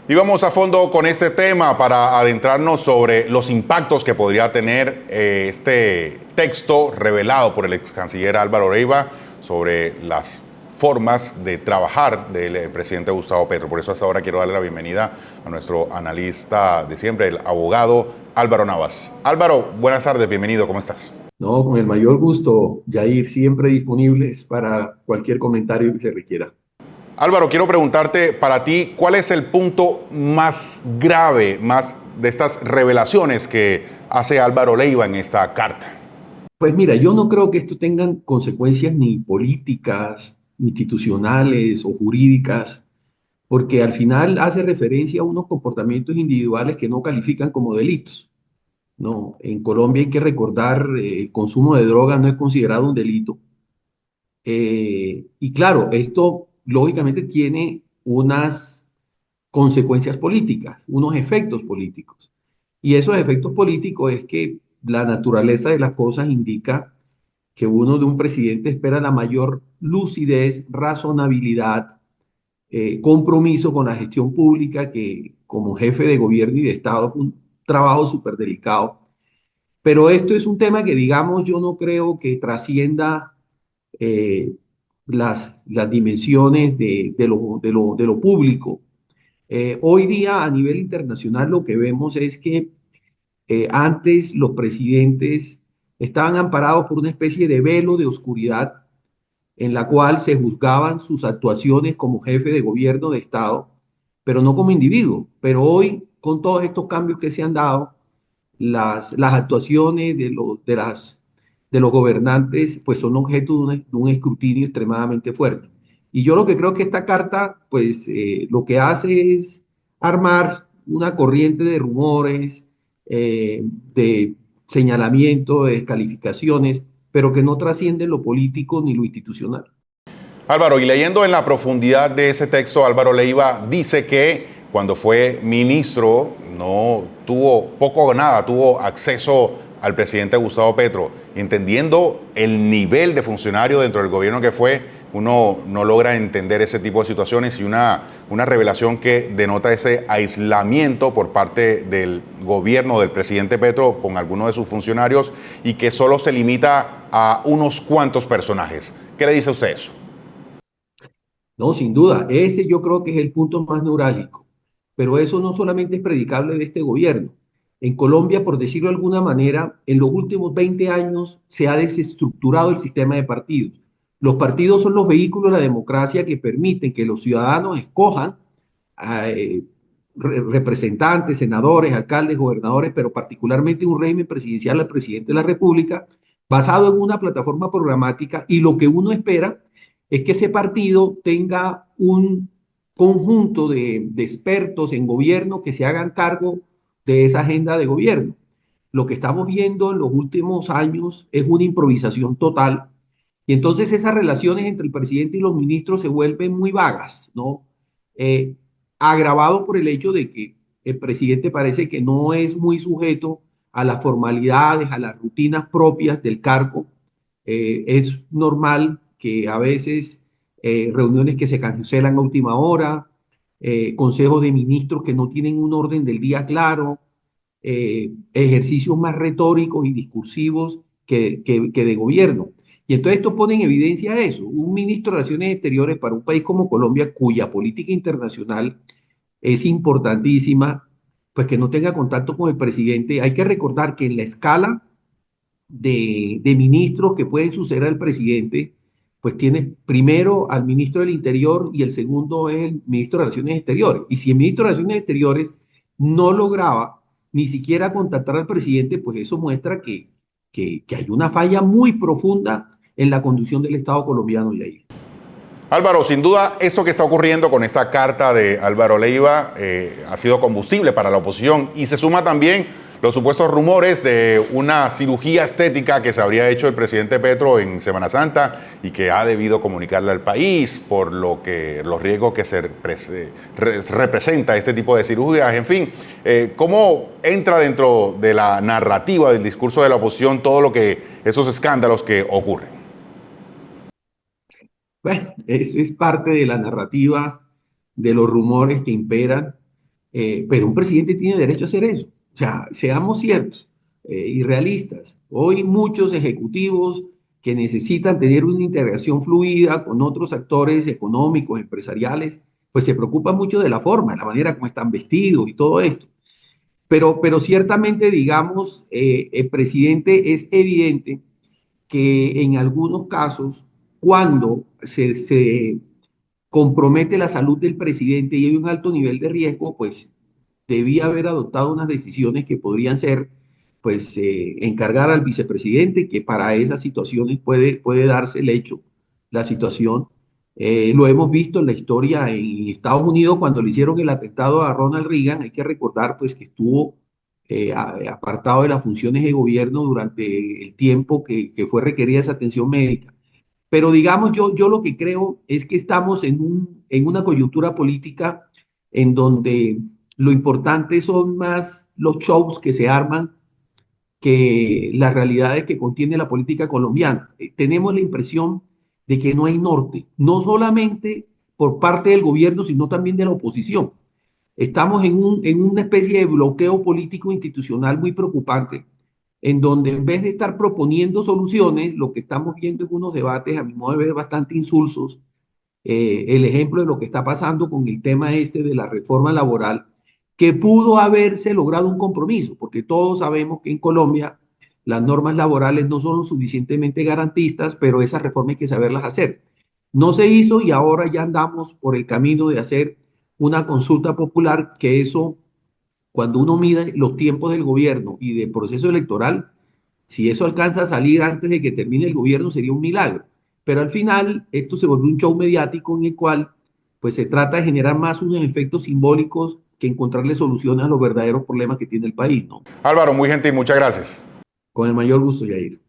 Y vamos a fondo con este tema para adentrarnos sobre los impactos que podría tener este texto revelado por el ex canciller Álvaro Leiva sobre las formas de trabajar del presidente Gustavo Petro. Por eso hasta ahora quiero darle la bienvenida a nuestro analista de siempre, el abogado Álvaro Navas. Álvaro, buenas tardes, bienvenido, ¿cómo estás? No, con el mayor gusto, Yair, siempre disponibles para cualquier comentario que se requiera. Álvaro, quiero preguntarte para ti, ¿cuál es el punto más grave, más de estas revelaciones que hace Álvaro Leiva en esta carta? Pues mira, yo no creo que esto tengan consecuencias ni políticas, ni institucionales o jurídicas, porque al final hace referencia a unos comportamientos individuales que no califican como delitos. No, en Colombia hay que recordar, el consumo de drogas no es considerado un delito. Y claro, esto lógicamente tiene unas consecuencias políticas, unos efectos políticos. Y esos efectos políticos es que la naturaleza de las cosas indica que uno de un presidente espera la mayor lucidez, razonabilidad, compromiso con la gestión pública, que como jefe de gobierno y de Estado es un trabajo súper delicado. Pero esto es un tema que, digamos, yo no creo que trascienda eh, las dimensiones de lo público. Hoy día a nivel internacional lo que vemos es que antes los presidentes estaban amparados por una especie de velo de oscuridad en la cual se juzgaban sus actuaciones como jefe de gobierno de Estado, pero no como individuo. Pero hoy, con todos estos cambios que se han dado, las actuaciones de los gobernantes pues son objeto de un escrutinio extremadamente fuerte. Y yo lo que creo que esta carta, pues lo que hace es armar una corriente de rumores, de señalamiento, de descalificaciones, pero que no trascienden lo político ni lo institucional. Álvaro, y leyendo en la profundidad de ese texto, Álvaro Leiva dice que cuando fue ministro no tuvo poco o nada, tuvo acceso al presidente Gustavo Petro. Entendiendo el nivel de funcionario dentro del gobierno que fue, uno no logra entender ese tipo de situaciones y una revelación que denota ese aislamiento por parte del gobierno del presidente Petro con algunos de sus funcionarios y que solo se limita a unos cuantos personajes. ¿Qué le dice usted a eso? No, sin duda, ese yo creo que es el punto más neurálgico, pero eso no solamente es predicable de este gobierno. En Colombia, por decirlo de alguna manera, en los últimos 20 años se ha desestructurado el sistema de partidos. Los partidos son los vehículos de la democracia que permiten que los ciudadanos escojan eh, representantes, senadores, alcaldes, gobernadores, pero particularmente un régimen presidencial al presidente de la República, basado en una plataforma programática, y lo que uno espera es que ese partido tenga un conjunto de expertos en gobierno que se hagan cargo de esa agenda de gobierno. Lo que estamos viendo en los últimos años es una improvisación total, y entonces esas relaciones entre el presidente y los ministros se vuelven muy vagas, ¿no? Eh, Agravado por el hecho de que el presidente parece que no es muy sujeto a las formalidades, a las rutinas propias del cargo. Es normal que a veces reuniones que se cancelan a última hora, consejos de ministros que no tienen un orden del día claro, ejercicios más retóricos y discursivos que de gobierno. Y entonces esto pone en evidencia eso. Un ministro de Relaciones Exteriores para un país como Colombia, cuya política internacional es importantísima, pues que no tenga contacto con el presidente. Hay que recordar que en la escala de ministros que pueden suceder al presidente, pues tiene primero al ministro del Interior y el segundo es el ministro de Relaciones Exteriores. Y si el ministro de Relaciones Exteriores no lograba ni siquiera contactar al presidente, pues eso muestra que hay una falla muy profunda en la conducción del Estado colombiano y ahí. Álvaro, sin duda, esto que está ocurriendo con esta carta de Álvaro Leiva ha sido combustible para la oposición y se suma también los supuestos rumores de una cirugía estética que se habría hecho el presidente Petro en Semana Santa y que ha debido comunicarle al país por lo que los riesgos que representa este tipo de cirugías. En fin, ¿cómo entra dentro de la narrativa del discurso de la oposición todo lo que esos escándalos que ocurren? Bueno, eso es parte de la narrativa, de los rumores que imperan. pero un presidente tiene derecho a hacer eso. O sea, seamos ciertos y realistas. Hoy muchos ejecutivos que necesitan tener una integración fluida con otros actores económicos, empresariales, pues se preocupan mucho de la forma, de la manera como están vestidos y todo esto. Pero ciertamente, digamos, el presidente es evidente que en algunos casos, cuando se compromete la salud del presidente y hay un alto nivel de riesgo, pues debía haber adoptado unas decisiones que podrían ser, pues, encargar al vicepresidente, que para esas situaciones puede darse el hecho, la situación. Lo hemos visto en la historia en Estados Unidos cuando le hicieron el atentado a Ronald Reagan. Hay que recordar, pues, que estuvo apartado de las funciones de gobierno durante el tiempo que fue requerida esa atención médica. Pero digamos, yo lo que creo es que estamos en una coyuntura política en donde lo importante son más los shows que se arman que las realidades que contiene la política colombiana. Tenemos la impresión de que no hay norte, no solamente por parte del gobierno, sino también de la oposición. Estamos en una especie de bloqueo político institucional muy preocupante, en donde en vez de estar proponiendo soluciones, lo que estamos viendo en unos debates, a mi modo de ver, bastante insulsos. El ejemplo de lo que está pasando con el tema este de la reforma laboral, que pudo haberse logrado un compromiso, porque todos sabemos que en Colombia las normas laborales no son lo suficientemente garantistas, pero esas reformas hay que saberlas hacer. No se hizo y ahora ya andamos por el camino de hacer una consulta popular, que eso, cuando uno mide los tiempos del gobierno y del proceso electoral, si eso alcanza a salir antes de que termine el gobierno, sería un milagro. Pero al final, esto se volvió un show mediático en el cual pues se trata de generar más unos efectos simbólicos que encontrarle soluciones a los verdaderos problemas que tiene el país, ¿no? Álvaro, muy gentil, muchas gracias. Con el mayor gusto, Yair.